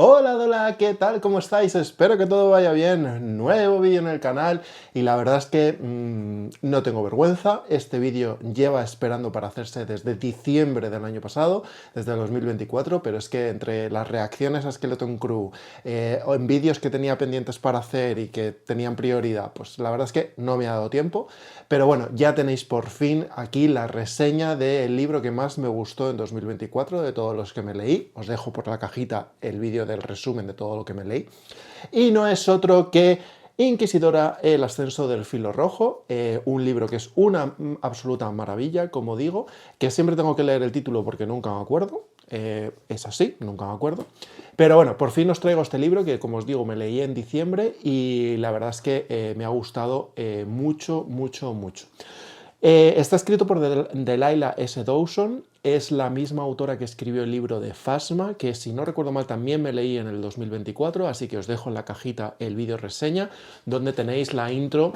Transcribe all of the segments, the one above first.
Hola, hola, ¿qué tal? ¿Cómo estáis? Espero que todo vaya bien. Nuevo vídeo en el canal y la verdad es que no tengo vergüenza. Este vídeo lleva esperando para hacerse desde diciembre del año pasado, desde el 2024, pero es que entre las reacciones a Skeleton Crew o en vídeos que tenía pendientes para hacer y que tenían prioridad, pues la verdad es que no me ha dado tiempo. Pero bueno, ya tenéis por fin aquí la reseña del libro que más me gustó en 2024, de todos los que me leí. Os dejo por la cajita el vídeo del resumen de todo lo que me leí. Y no es otro que Inquisidora, el ascenso del filo rojo, un libro que es una absoluta maravilla, como digo, que siempre tengo que leer el título porque nunca me acuerdo. Es así, nunca me acuerdo. Pero bueno, por fin os traigo este libro que, como os digo, me leí en diciembre y la verdad es que me ha gustado mucho, mucho, mucho. Está escrito por Delilah S. Dawson, es la misma autora que escribió el libro de Phasma, que si no recuerdo mal también me leí en el 2024, así que os dejo en la cajita el vídeo reseña, donde tenéis la intro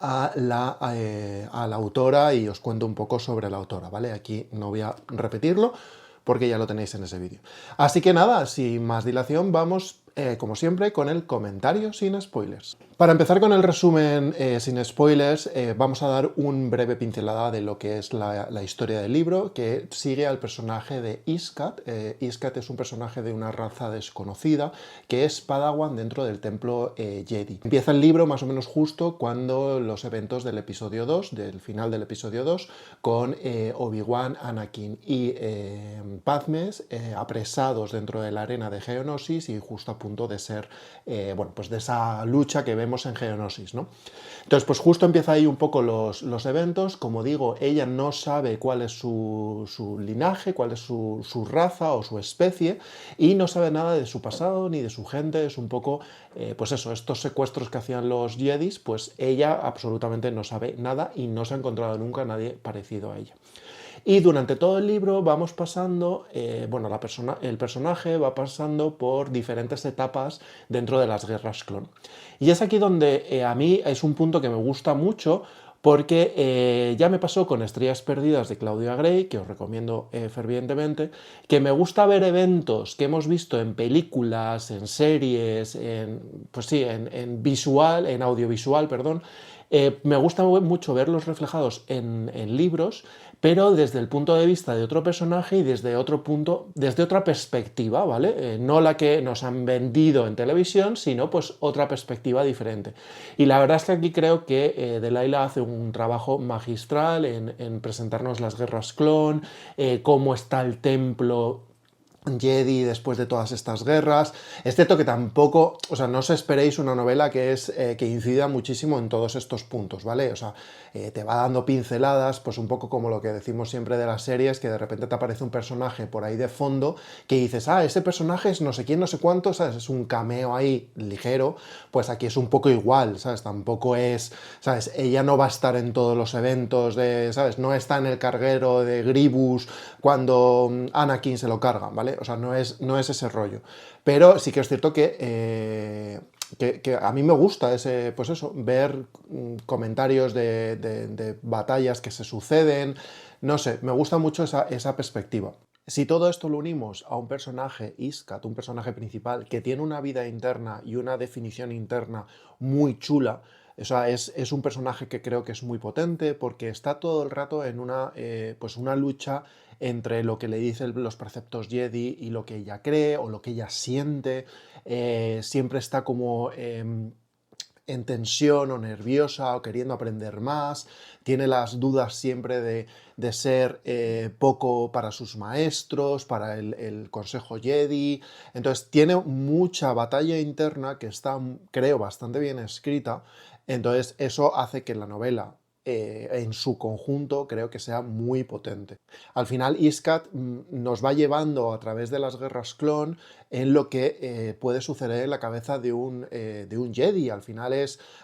a la autora y os cuento un poco sobre la autora, ¿vale? Aquí no voy a repetirlo porque ya lo tenéis en ese vídeo. Así que nada, sin más dilación, vamos, como siempre, con el comentario sin spoilers. Para empezar con el resumen sin spoilers, vamos a dar un breve pincelada de lo que es la historia del libro, que sigue al personaje de Iskat. Iskat es un personaje de una raza desconocida, que es Padawan dentro del templo Jedi. Empieza el libro más o menos justo cuando los eventos del episodio 2, del final del episodio 2, con Obi-Wan, Anakin y Padmes apresados dentro de la arena de Geonosis y justo a punto de ser, bueno, pues de esa lucha que vemos en Geonosis, ¿no? Entonces, pues justo empieza ahí un poco los eventos. Como digo, ella no sabe cuál es su linaje, cuál es su raza o su especie, y no sabe nada de su pasado ni de su gente. Es un poco, pues eso, estos secuestros que hacían los Jedis, pues ella absolutamente no sabe nada y no se ha encontrado nunca nadie parecido a ella. Y durante todo el libro vamos pasando, bueno, el personaje va pasando por diferentes etapas dentro de las guerras clon. Y es aquí donde a mí es un punto que me gusta mucho porque ya me pasó con Estrellas Perdidas de Claudia Gray, que os recomiendo fervientemente, que me gusta ver eventos que hemos visto en películas, en series, pues sí, en visual, en audiovisual, perdón. Me gusta mucho verlos reflejados en libros, pero desde el punto de vista de otro personaje y desde otro punto, desde otra perspectiva, ¿vale? No la que nos han vendido en televisión, sino pues otra perspectiva diferente. Y la verdad es que aquí creo que Delilah hace un trabajo magistral en presentarnos las guerras clon, cómo está el templo Jedi después de todas estas guerras, excepto que tampoco, o sea, no os esperéis una novela que incida muchísimo en todos estos puntos, ¿vale? O sea, te va dando pinceladas, pues un poco como lo que decimos siempre de las series, que de repente te aparece un personaje por ahí de fondo que dices, ah, ese personaje es no sé quién, no sé cuánto, ¿sabes? Es un cameo ahí ligero, pues aquí es un poco igual, ¿sabes? Tampoco es, ¿sabes? Ella no va a estar en todos los eventos de, ¿sabes? No está en el carguero de Grievous cuando Anakin se lo cargan, ¿vale? O sea, no es ese rollo. Pero sí que es cierto que a mí me gusta ese, pues eso, ver comentarios de batallas que se suceden. No sé, me gusta mucho esa perspectiva. Si todo esto lo unimos a un personaje, Iskat, un personaje principal, que tiene una vida interna y una definición interna muy chula, o sea, es un personaje que creo que es muy potente porque está todo el rato en pues una lucha entre lo que le dicen los preceptos Jedi y lo que ella cree o lo que ella siente. Siempre está como en tensión o nerviosa o queriendo aprender más, tiene las dudas siempre de ser poco para sus maestros, para el Consejo Jedi, entonces tiene mucha batalla interna que está, creo, bastante bien escrita, entonces eso hace que la novela en su conjunto creo que sea muy potente. Al final Iskat nos va llevando a través de las guerras clon en lo que puede suceder en la cabeza de un Jedi. Al final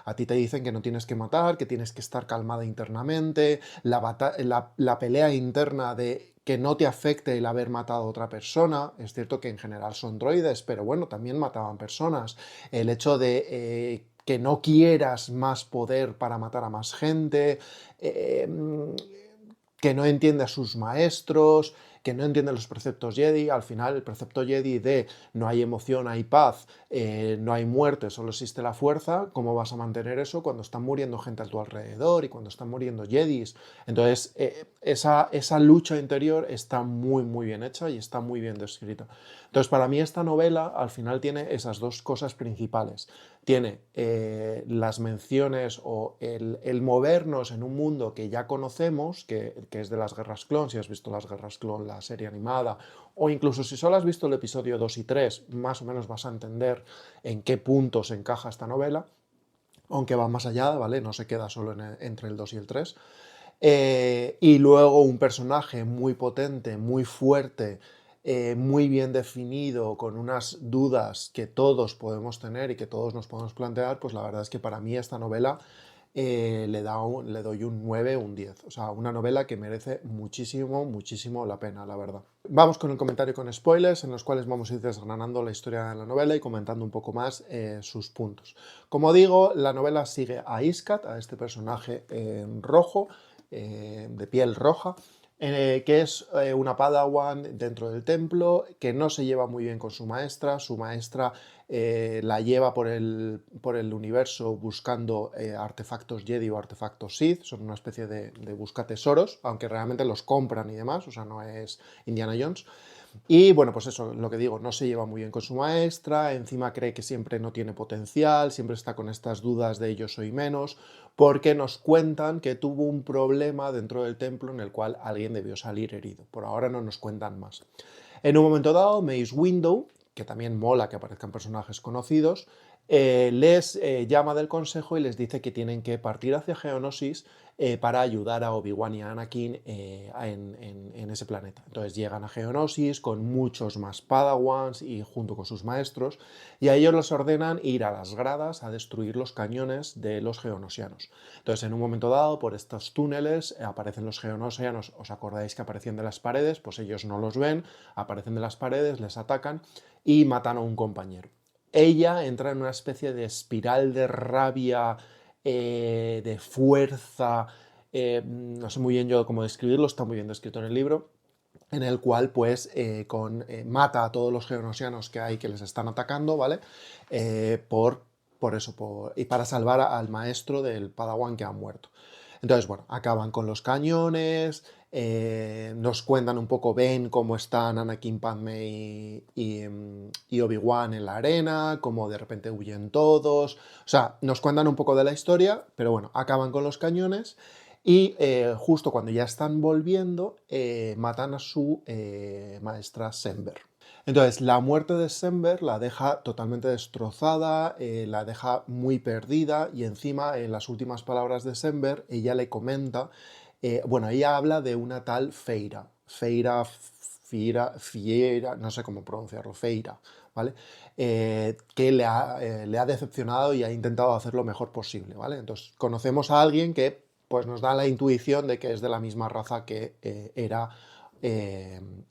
a ti te dicen que no tienes que matar, que tienes que estar calmada internamente, la pelea interna de que no te afecte el haber matado a otra persona. Es cierto que en general son droides, pero bueno, también mataban personas. El hecho de que no quieras más poder para matar a más gente, que no entiende a sus maestros, que no entiende los preceptos Jedi. Al final, el precepto Jedi de no hay emoción, hay paz, no hay muerte, solo existe la fuerza. ¿Cómo vas a mantener eso cuando están muriendo gente a tu alrededor y cuando están muriendo Jedis? Entonces, esa lucha interior está muy, muy bien hecha y está muy bien descrita. Entonces, para mí esta novela al final tiene esas dos cosas principales. Tiene las menciones o el movernos en un mundo que ya conocemos, que es de las Guerras Clon, si has visto las Guerras Clon, la serie animada, o incluso si solo has visto el episodio 2 y 3, más o menos vas a entender en qué punto se encaja esta novela, aunque va más allá, ¿vale? No se queda solo entre el 2 y el 3. Y luego un personaje muy potente, muy fuerte, muy bien definido, con unas dudas que todos podemos tener y que todos nos podemos plantear, pues la verdad es que para mí esta novela le doy un 9 o un 10. O sea, una novela que merece muchísimo, muchísimo la pena, la verdad. Vamos con el comentario con spoilers, en los cuales vamos a ir desgranando la historia de la novela y comentando un poco más sus puntos. Como digo, la novela sigue a Iskat, a este personaje rojo, de piel roja, que es una Padawan dentro del templo, que no se lleva muy bien con su maestra la lleva por el universo buscando artefactos Jedi o artefactos Sith, son una especie de busca tesoros, aunque realmente los compran y demás, o sea, no es Indiana Jones. Y bueno, pues eso, lo que digo, no se lleva muy bien con su maestra, encima cree que siempre no tiene potencial, siempre está con estas dudas de yo soy menos, porque nos cuentan que tuvo un problema dentro del templo en el cual alguien debió salir herido. Por ahora no nos cuentan más. En un momento dado, Mace Windu, que también mola que aparezcan personajes conocidos, les llama del consejo y les dice que tienen que partir hacia Geonosis para ayudar a Obi-Wan y a Anakin en ese planeta. Entonces llegan a Geonosis con muchos más Padawans y junto con sus maestros, y a ellos les ordenan ir a las gradas a destruir los cañones de los geonosianos. Entonces, en un momento dado, por estos túneles aparecen los geonosianos. ¿Os acordáis que aparecían de las paredes? Pues ellos no los ven, aparecen de las paredes, les atacan y matan a un compañero. Ella entra en una especie de espiral de rabia, de fuerza, no sé muy bien yo cómo describirlo, está muy bien descrito en el libro, en el cual pues mata a todos los geonosianos que hay que les están atacando, ¿vale? Por eso, y para salvar al maestro del Padawan que ha muerto. Entonces, bueno, acaban con los cañones, nos cuentan un poco, ven cómo están Anakin, Padme y Obi-Wan en la arena, cómo de repente huyen todos. O sea, nos cuentan un poco de la historia, pero bueno, acaban con los cañones y justo cuando ya están volviendo, matan a su maestra Sember. Entonces, la muerte de Sember la deja totalmente destrozada, la deja muy perdida y encima, en las últimas palabras de Sember, ella le comenta, bueno, ella habla de una tal Feira, Fiera, no sé cómo pronunciarlo, Feira, ¿vale? Que le ha decepcionado y ha intentado hacer lo mejor posible, ¿vale? Entonces, conocemos a alguien que pues, nos da la intuición de que es de la misma raza que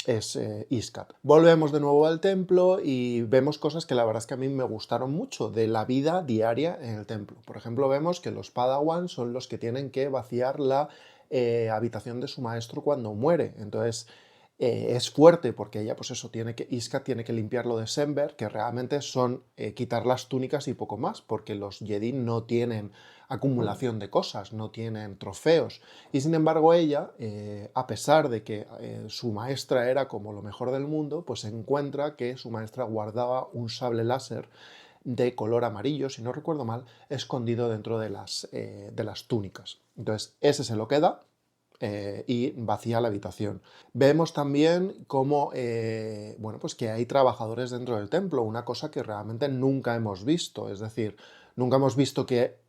es Iskat. Volvemos de nuevo al templo y vemos cosas que la verdad es que a mí me gustaron mucho de la vida diaria en el templo. Por ejemplo, vemos que los Padawan son los que tienen que vaciar la habitación de su maestro cuando muere. Entonces, es fuerte porque ella, pues eso, Iskat tiene que limpiarlo de Sember, que realmente son quitar las túnicas y poco más, porque los Jedi no tienen acumulación de cosas, no tienen trofeos. Y sin embargo ella, a pesar de que su maestra era como lo mejor del mundo, pues se encuentra que su maestra guardaba un sable láser de color amarillo, si no recuerdo mal, escondido dentro de las túnicas. Entonces ese se lo queda y vacía la habitación. Vemos también cómo, bueno, pues que hay trabajadores dentro del templo, una cosa que realmente nunca hemos visto, es decir, nunca hemos visto que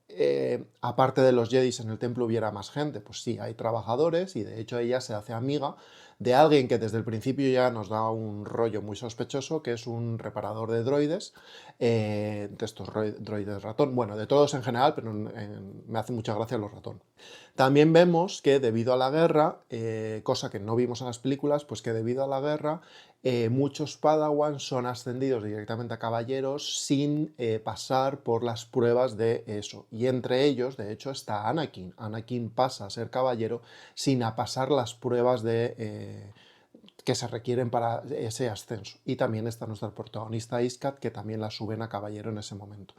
aparte de los Jedis en el templo hubiera más gente. Pues sí, hay trabajadores y de hecho ella se hace amiga de alguien que desde el principio ya nos da un rollo muy sospechoso, que es un reparador de droides, de estos droides ratón, bueno, de todos en general, pero me hace mucha gracia los ratón. También vemos que debido a la guerra, cosa que no vimos en las películas, pues que debido a la guerra muchos Padawan son ascendidos directamente a caballeros sin pasar por las pruebas de eso. Y entre ellos, de hecho, está Anakin. Anakin pasa a ser caballero sin pasar las pruebas que se requieren para ese ascenso. Y también está nuestra protagonista Iskat, que también la suben a caballero en ese momento.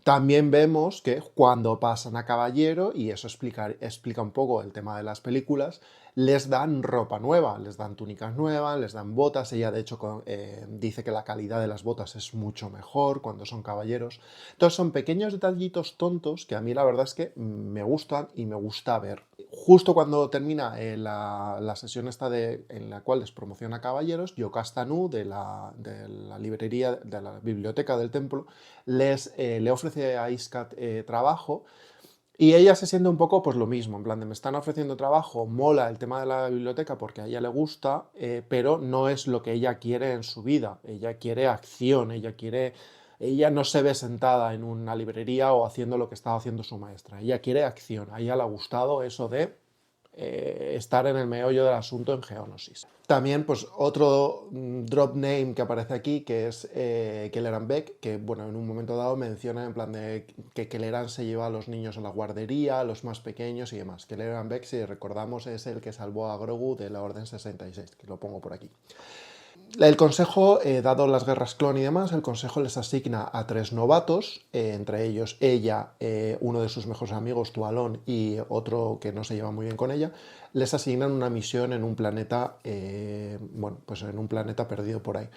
También vemos que cuando pasan a caballero, y eso explica un poco el tema de las películas, les dan ropa nueva, les dan túnicas nuevas, les dan botas. Ella, de hecho, dice que la calidad de las botas es mucho mejor cuando son caballeros. Entonces son pequeños detallitos tontos que a mí la verdad es que me gustan y me gusta ver. Justo cuando termina la sesión esta en la cual les promociona caballeros, Yocasta Nu de la librería, de la biblioteca del templo, le ofrece a Iskat trabajo. Y ella se siente un poco pues lo mismo, en plan de me están ofreciendo trabajo, mola el tema de la biblioteca porque a ella le gusta, pero no es lo que ella quiere en su vida. Ella quiere acción, ella no se ve sentada en una librería o haciendo lo que estaba haciendo su maestra. Ella quiere acción, a ella le ha gustado eso de estar en el meollo del asunto en Geonosis. También, pues, otro drop name que aparece aquí, que es Kelleran Beck, que, bueno, en un momento dado menciona en plan de que Kelleran se lleva a los niños a la guardería, a los más pequeños y demás. Kelleran Beck, si recordamos, es el que salvó a Grogu de la Orden 66, que lo pongo por aquí. El consejo, dado las guerras clon y demás, el consejo les asigna a 3 novatos, entre ellos ella, uno de sus mejores amigos, Tualón, y otro que no se lleva muy bien con ella, les asignan una misión en un planeta, bueno, pues en un planeta perdido por ahí,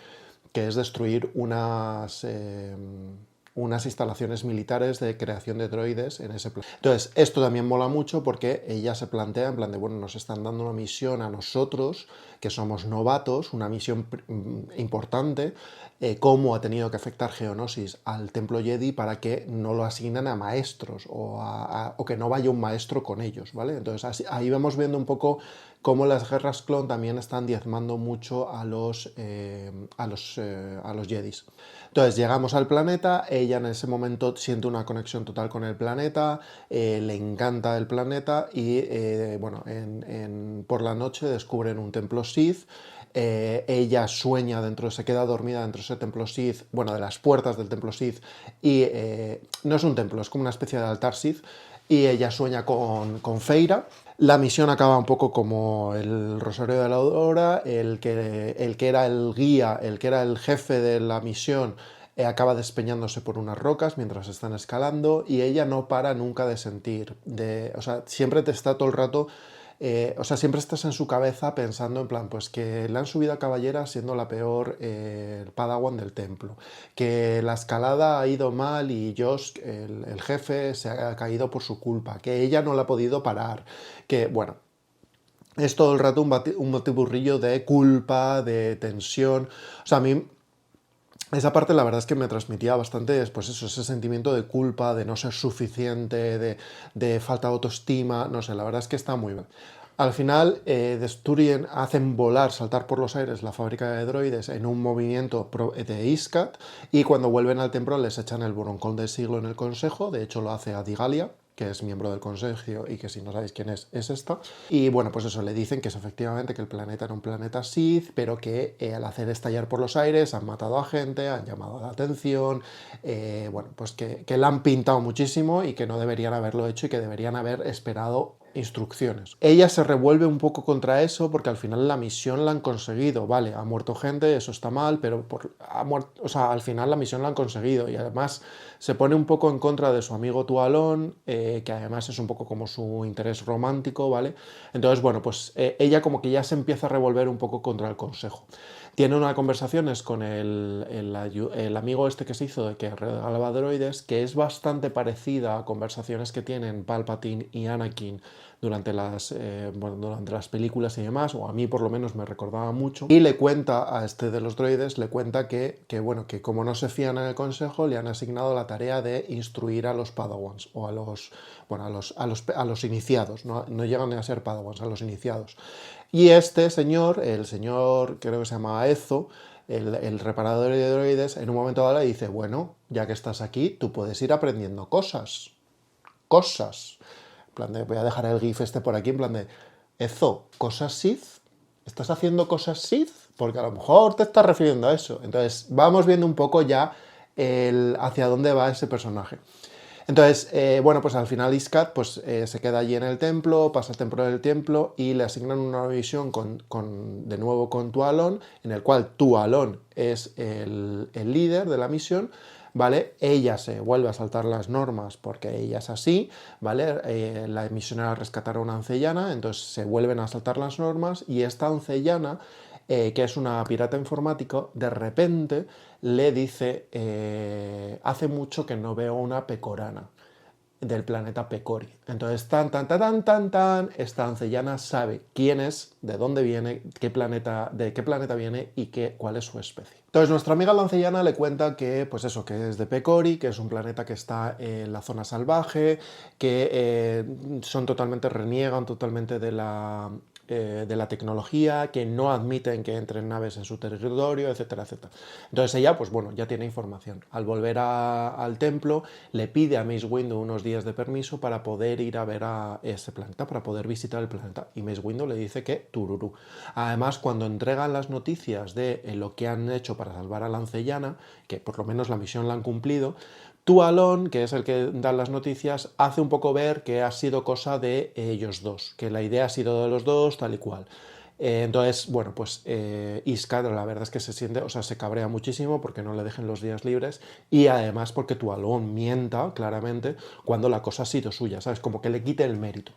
que es destruir unas instalaciones militares de creación de droides en ese planeta. Entonces, esto también mola mucho porque ella se plantea en plan de, bueno, nos están dando una misión a nosotros, que somos novatos, una misión importante, cómo ha tenido que afectar Geonosis al Templo Jedi para que no lo asignan a maestros o que no vaya un maestro con ellos, ¿vale? Entonces, ahí vamos viendo un poco cómo las guerras clon también están diezmando mucho a los Jedis. Entonces llegamos al planeta, ella en ese momento siente una conexión total con el planeta, le encanta el planeta y bueno, por la noche descubren un templo Sith. Ella sueña se queda dormida dentro de ese templo Sith, bueno, de las puertas del templo Sith, y no es un templo, es como una especie de altar Sith, y ella sueña con Feira. La misión acaba un poco como el Rosario de la Aurora, el que era el guía, el que era el jefe de la misión, acaba despeñándose por unas rocas mientras están escalando y ella no para nunca de sentir, o sea, siempre te está todo el rato, o sea, siempre estás en su cabeza pensando en plan, pues que le han subido a caballera siendo la peor padawan del templo, que la escalada ha ido mal y Josh, el jefe, se ha caído por su culpa, que ella no la ha podido parar, que, bueno, es todo el rato un batiburrillo de culpa, de tensión. O sea, a mí esa parte la verdad es que me transmitía bastante, pues eso, ese sentimiento de culpa, de no ser suficiente, de falta de autoestima, no sé, la verdad es que está muy bien. Al final destruyen, hacen volar, saltar por los aires la fábrica de droides en un movimiento de Iskat y cuando vuelven al templo les echan el broncón del siglo en el consejo, de hecho lo hace a Digalia, que es miembro del consejo y que si no sabéis quién es esta. Y bueno, pues eso, le dicen que es efectivamente que el planeta era un planeta Sith, pero que al hacer estallar por los aires han matado a gente, han llamado la atención, bueno, pues que la han pintado muchísimo y que no deberían haberlo hecho y que deberían haber esperado instrucciones. Ella se revuelve un poco contra eso porque al final la misión la han conseguido, vale, ha muerto gente, eso está mal, pero o sea, al final la misión la han conseguido y además se pone un poco en contra de su amigo Tualón, que además es un poco como su interés romántico, ¿vale? Entonces, bueno, pues ella como que ya se empieza a revolver un poco contra el consejo. Tiene unas conversaciones con el amigo este que se hizo de que regalaba droides, que es bastante parecida a conversaciones que tienen Palpatine y Anakin durante las películas y demás, o a mí por lo menos me recordaba mucho, y le cuenta a este de los droides, le cuenta que como no se fían en el consejo, le han asignado la tarea de instruir a los padawans, o a los iniciados, no llegan a ser padawans, a los iniciados. Y este señor, el señor creo que se llama Ezo, el reparador de droides, en un momento dado le dice, bueno, ya que estás aquí, tú puedes ir aprendiendo cosas. En plan de, voy a dejar el gif este por aquí, en plan de, Ezo, ¿cosas Sith? ¿Estás haciendo cosas Sith? Porque a lo mejor te estás refiriendo a eso. Entonces, vamos viendo un poco ya hacia dónde va ese personaje. Entonces, bueno, pues al final Iskat pues, se queda allí en el templo, pasa el templo del templo y le asignan una misión de nuevo con Tualon, en el cual Tualon es el líder de la misión, ¿vale? Ella se vuelve a saltar las normas porque ella es así, ¿vale? La misión era rescatar a una ancellana, entonces se vuelven a saltar las normas y esta ancellana, que es una pirata informática, de repente le dice, hace mucho que no veo una pecorana del planeta Pecori. Entonces, esta ancellana sabe quién es, de dónde viene, de qué planeta viene y cuál es su especie. Entonces, nuestra amiga la ancellana le cuenta que, pues eso, que es de Pecori, que es un planeta que está en la zona salvaje, que reniegan totalmente de la tecnología, que no admiten que entren naves en su territorio, etcétera, etcétera. Entonces ella, pues bueno, ya tiene información. Al volver al templo, le pide a Mace Windu unos días de permiso para poder ir a ver a ese planeta, para poder visitar el planeta. Y Mace Windu le dice que tururú. Además, cuando entregan las noticias de lo que han hecho para salvar a la ancellana, que por lo menos la misión la han cumplido, Tualon, que es el que da las noticias, hace un poco ver que ha sido cosa de ellos dos, que la idea ha sido de los dos, tal y cual. Entonces, bueno, pues Iskat la verdad es que se siente, o sea, se cabrea muchísimo porque no le dejen los días libres y además porque Tualon mienta claramente cuando la cosa ha sido suya, ¿sabes? Como que le quite el mérito.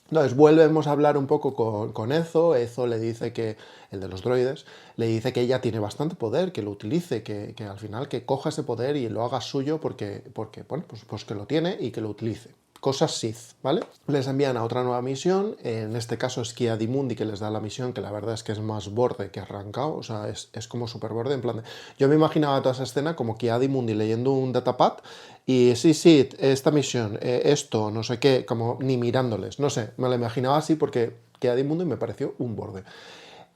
Entonces, volvemos a hablar un poco con Ezo. Ezo le dice que, el de los droides, le dice que ella tiene bastante poder, que lo utilice, que al final que coja ese poder y lo haga suyo porque bueno, pues que lo tiene y que lo utilice. Cosas Sith, ¿vale? Les envían a otra nueva misión, en este caso es Ki-Adi-Mundi que les da la misión, que la verdad es que es más borde que arrancado, o sea, es como súper borde, en plan de... Yo me imaginaba toda esa escena como Ki-Adi-Mundi leyendo un datapad y sí, esta misión, esto, no sé qué, como ni mirándoles, no sé, me lo imaginaba así porque Ki-Adi-Mundi me pareció un borde.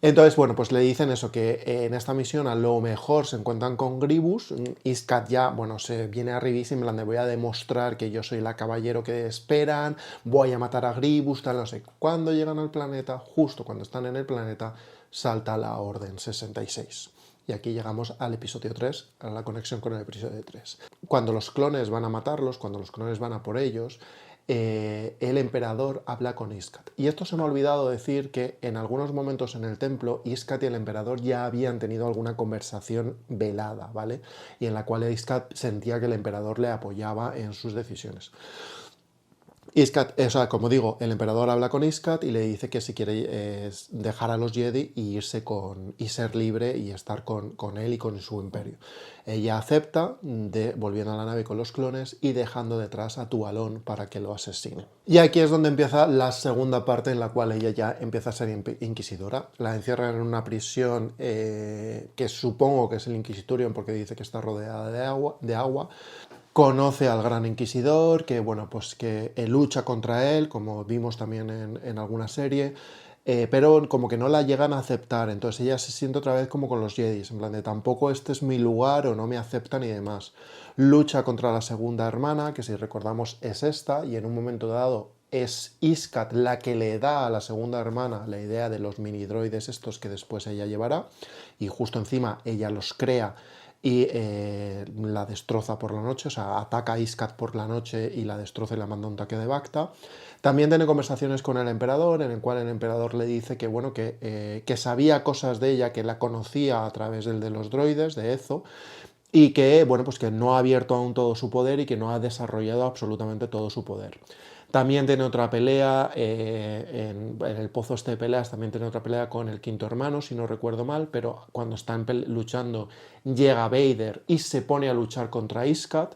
Entonces, bueno, pues le dicen eso, que en esta misión a lo mejor se encuentran con Grievous. Iskat ya, bueno, se viene arribísima, en plan de voy a demostrar que yo soy la caballero que esperan, voy a matar a Grievous, tal, no sé. Cuando llegan al planeta, justo cuando están en el planeta, salta la Orden 66. Y aquí llegamos al episodio 3, a la conexión con el episodio 3. Cuando los clones van a matarlos, cuando los clones van a por ellos, el emperador habla con Iskat. Y esto se me ha olvidado decir que en algunos momentos en el templo, Iskat y el emperador ya habían tenido alguna conversación velada, ¿vale? Y en la cual Iskat sentía que el emperador le apoyaba en sus decisiones. Iskat, o sea, como digo, el emperador habla con Iskat y le dice que si quiere dejar a los Jedi y ser libre y estar con él y con su imperio. Ella acepta, volviendo a la nave con los clones y dejando detrás a Tualon para que lo asesine. Y aquí es donde empieza la segunda parte en la cual ella ya empieza a ser inquisidora. La encierran en una prisión que supongo que es el Inquisitorium porque dice que está rodeada de agua. Conoce al Gran Inquisidor, que bueno, pues que lucha contra él, como vimos también en alguna serie, pero como que no la llegan a aceptar, entonces ella se siente otra vez como con los Jedis, en plan de tampoco este es mi lugar o no me aceptan y demás. Lucha contra la segunda hermana, que si recordamos es esta, y en un momento dado es Iskat la que le da a la segunda hermana la idea de los mini droides estos que después ella llevará, y justo encima ella los crea y la destroza por la noche, o sea, ataca a Iskat por la noche y la destroza y la manda un taque de Bacta. También tiene conversaciones con el emperador, en el cual el emperador le dice que, bueno, que sabía cosas de ella, que la conocía a través del de los droides, de Ezo, y que, bueno, pues que no ha abierto aún todo su poder y que no ha desarrollado absolutamente todo su poder. También tiene otra pelea, en el pozo este de peleas, también tiene otra pelea con el quinto hermano, si no recuerdo mal, pero cuando están luchando llega Vader y se pone a luchar contra Iskat,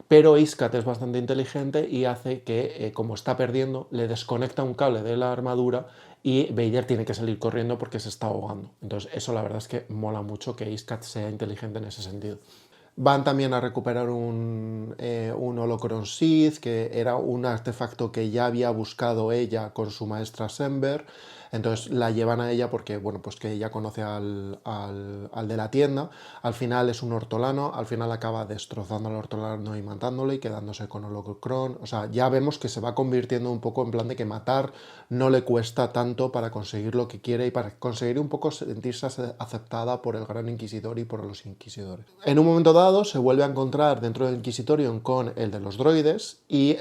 pero Iskat es bastante inteligente y hace que, como está perdiendo, le desconecta un cable de la armadura y Vader tiene que salir corriendo porque se está ahogando. Entonces eso la verdad es que mola mucho que Iskat sea inteligente en ese sentido. Van también a recuperar un Holocron Sith, que era un artefacto que ya había buscado ella con su maestra Sember, Entonces la llevan a ella porque, bueno, pues que ella conoce al de la tienda. Al final es un hortolano, al final acaba destrozando al hortolano y matándolo y quedándose con Holocron. O sea, ya vemos que se va convirtiendo un poco en plan de que matar no le cuesta tanto para conseguir lo que quiere y para conseguir un poco sentirse aceptada por el Gran Inquisidor y por los inquisidores. En un momento dado se vuelve a encontrar dentro del Inquisitorium con el de los droides y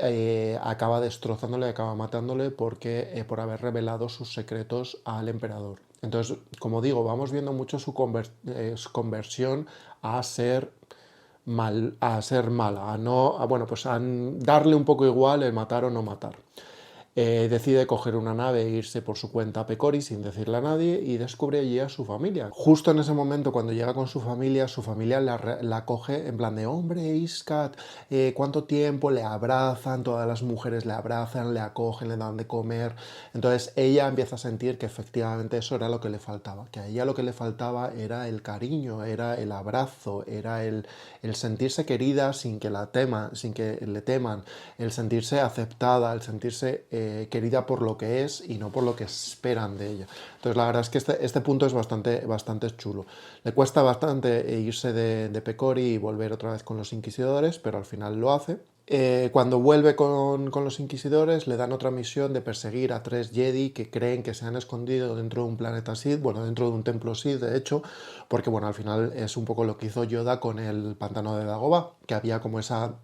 acaba destrozándole, acaba matándole porque por haber revelado sus secretos al emperador. Entonces, como digo, vamos viendo mucho su conversión a ser a ser mala, bueno, pues a darle un poco igual el matar o no matar. Decide coger una nave e irse por su cuenta a Pecori sin decirle a nadie y descubre allí a su familia. Justo en ese momento, cuando llega con su familia la coge en plan de hombre, Iskat, ¿cuánto tiempo? Le abrazan, todas las mujeres le abrazan, le acogen, le dan de comer. Entonces ella empieza a sentir que efectivamente eso era lo que le faltaba, que a ella lo que le faltaba era el cariño, era el abrazo, era el sentirse querida sin que sin que le teman, el sentirse aceptada, el sentirse querida por lo que es y no por lo que esperan de ella. Entonces la verdad es que este punto es bastante chulo. Le cuesta bastante irse de Pecori y volver otra vez con los inquisidores, pero al final lo hace. Cuando vuelve con los inquisidores le dan otra misión de perseguir a 3 Jedi que creen que se han escondido dentro de un planeta Sith, bueno, dentro de un templo Sith de hecho, porque bueno, al final es un poco lo que hizo Yoda con el pantano de Dagobah, que había como esa...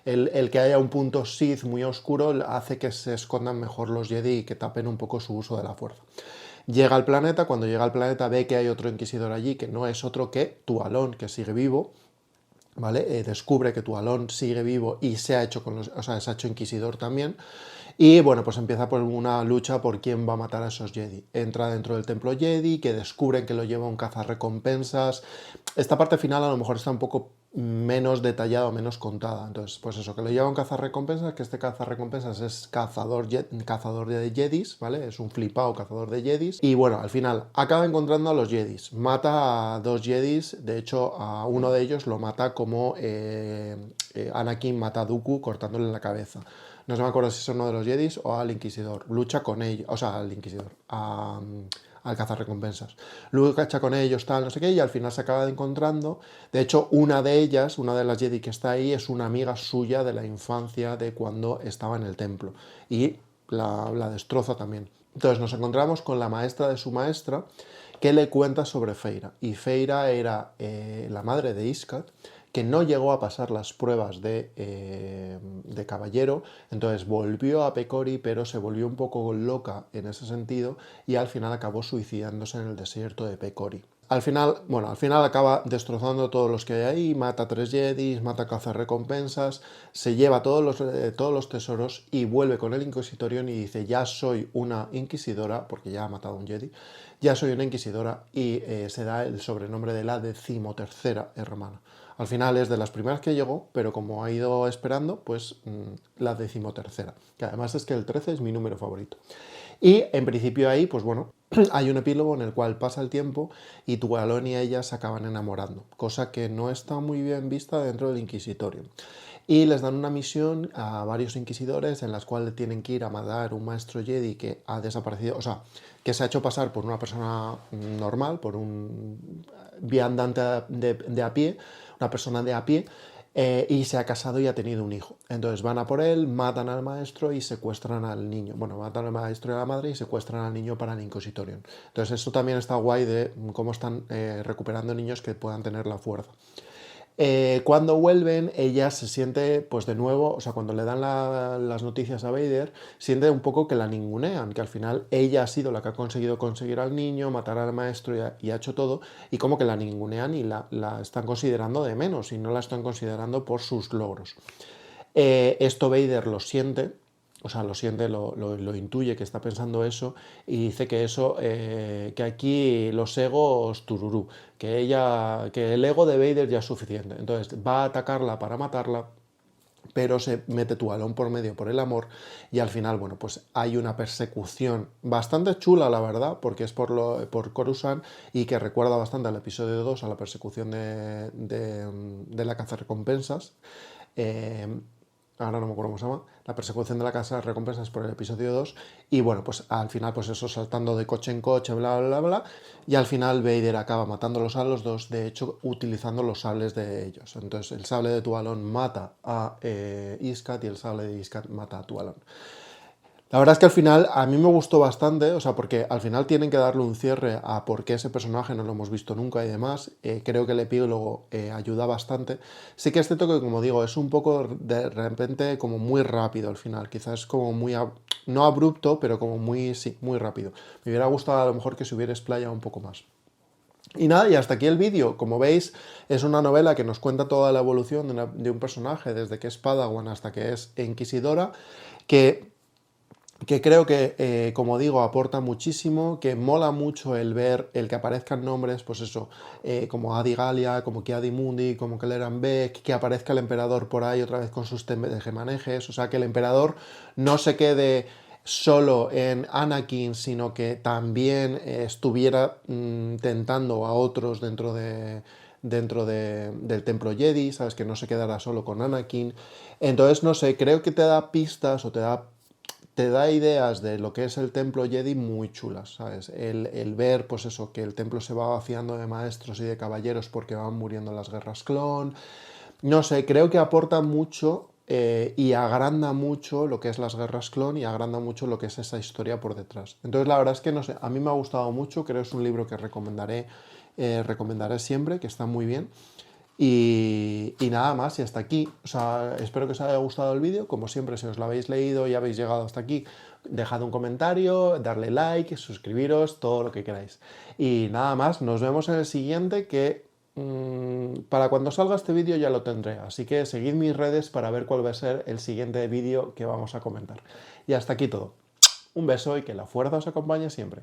el que haya un punto Sith muy oscuro hace que se escondan mejor los Jedi y que tapen un poco su uso de la fuerza. Llega al planeta, cuando llega al planeta ve que hay otro inquisidor allí, que no es otro que Tualón, que sigue vivo, ¿vale? Descubre que Tualón sigue vivo y se ha hecho se ha hecho inquisidor también. Y bueno, pues empieza por una lucha por quién va a matar a esos Jedi. Entra dentro del templo Jedi, que descubren que lo lleva un cazarrecompensas. Esta parte final a lo mejor está un poco menos detallada o menos contada. Entonces, pues eso, que lo lleva un cazarrecompensas, que este cazarrecompensas es cazador de Jedis, ¿vale? Es un flipado cazador de Jedis. Y bueno, al final acaba encontrando a los Jedis. Mata a 2 Jedis, de hecho a uno de ellos lo mata como Anakin mata a Dooku cortándole la cabeza. No se me acuerdo si es uno de los Jedis o al Inquisidor. Lucha con ellos, o sea, al Inquisidor, al cazarrecompensas. Lucha con ellos, tal, no sé qué, y al final se acaba encontrando. De hecho, una de ellas, una de las Jedi que está ahí, es una amiga suya de la infancia de cuando estaba en el templo. Y la destroza también. Entonces nos encontramos con la maestra de su maestra que le cuenta sobre Feira. Y Feira era la madre de Iskat, que no llegó a pasar las pruebas de caballero, entonces volvió a Pecori, pero se volvió un poco loca en ese sentido y al final acabó suicidándose en el desierto de Pecori. Al final acaba destrozando todos los que hay ahí, mata a 3 Jedis, mata a cazarrecompensas, se lleva todos los tesoros y vuelve con el Inquisitorium y dice, ya soy una inquisidora, porque ya ha matado a un Jedi, ya soy una inquisidora y se da el sobrenombre de la 13ª hermana. Al final es de las primeras que llegó, pero como ha ido esperando, pues la 13ª, que además es que el 13 es mi número favorito. Y en principio ahí, pues bueno, hay un epílogo en el cual pasa el tiempo y Tualón y ella se acaban enamorando, cosa que no está muy bien vista dentro del Inquisitorium. Y les dan una misión a varios inquisidores en las cuales tienen que ir a matar un maestro Jedi que ha desaparecido, o sea, que se ha hecho pasar por una persona normal, por un viandante de a pie, una persona de a pie, y se ha casado y ha tenido un hijo. Entonces van a por él, matan al maestro y secuestran al niño. Bueno, matan al maestro y a la madre y secuestran al niño para el Inquisitorium. Entonces eso también está guay de cómo están recuperando niños que puedan tener la fuerza. Cuando vuelven, ella se siente, pues de nuevo, o sea, cuando le dan las noticias a Vader, siente un poco que la ningunean, que al final ella ha sido la que ha conseguido conseguir al niño, matar al maestro y ha hecho todo, y como que la ningunean y la están considerando de menos, y no la están considerando por sus logros. Esto Vader lo siente, o sea, lo siente, lo intuye que está pensando eso y dice que eso, que aquí los egos tururú, que el ego de Vader ya es suficiente. Entonces va a atacarla para matarla, pero se mete Tualón por medio por el amor y al final, bueno, pues hay una persecución bastante chula, la verdad, porque es por Coruscant y que recuerda bastante al episodio 2, a la persecución de la cazarrecompensas. ahora no me acuerdo cómo se llama, la persecución de la casa de recompensas por el episodio 2, y bueno, pues al final, pues eso, saltando de coche en coche, bla, bla, bla, bla, y al final Vader acaba matándolos a los dos, de hecho, utilizando los sables de ellos. Entonces, el sable de Tualón mata a Iskat y el sable de Iskat mata a Tualón. La verdad es que al final a mí me gustó bastante, o sea, porque al final tienen que darle un cierre a por qué ese personaje no lo hemos visto nunca y demás. Creo que el epílogo ayuda bastante. Sí que es cierto que, como digo, es un poco de repente como muy rápido al final. Quizás como muy, no abrupto, pero como muy, sí, muy rápido. Me hubiera gustado a lo mejor que se hubiera explayado un poco más. Y nada, y hasta aquí el vídeo. Como veis, es una novela que nos cuenta toda la evolución de un personaje, desde que es Padawan hasta que es Inquisidora, que creo que, como digo, aporta muchísimo, que mola mucho el ver, el que aparezcan nombres, pues eso, como Adi Gallia, como Ki-Adi Mundi, como Kelleran Beck, que aparezca el emperador por ahí otra vez con sus tejemanejes, o sea, que el emperador no se quede solo en Anakin, sino que también estuviera tentando a otros del templo Jedi, ¿sabes? Que no se quedara solo con Anakin. Entonces, no sé, creo que te da pistas o te da ideas de lo que es el templo Jedi muy chulas, ¿sabes? El ver, pues eso, que el templo se va vaciando de maestros y de caballeros porque van muriendo en las guerras clon. No sé, creo que aporta mucho y agranda mucho lo que es las guerras clon y agranda mucho lo que es esa historia por detrás. Entonces, la verdad es que, no sé, a mí me ha gustado mucho, creo que es un libro que recomendaré siempre, que está muy bien. Y nada más, y hasta aquí. O sea, espero que os haya gustado el vídeo. Como siempre, si os lo habéis leído y habéis llegado hasta aquí, dejad un comentario, darle like, suscribiros, todo lo que queráis. Y nada más, nos vemos en el siguiente que para cuando salga este vídeo ya lo tendré. Así que seguid mis redes para ver cuál va a ser el siguiente vídeo que vamos a comentar. Y hasta aquí todo. Un beso y que la fuerza os acompañe siempre.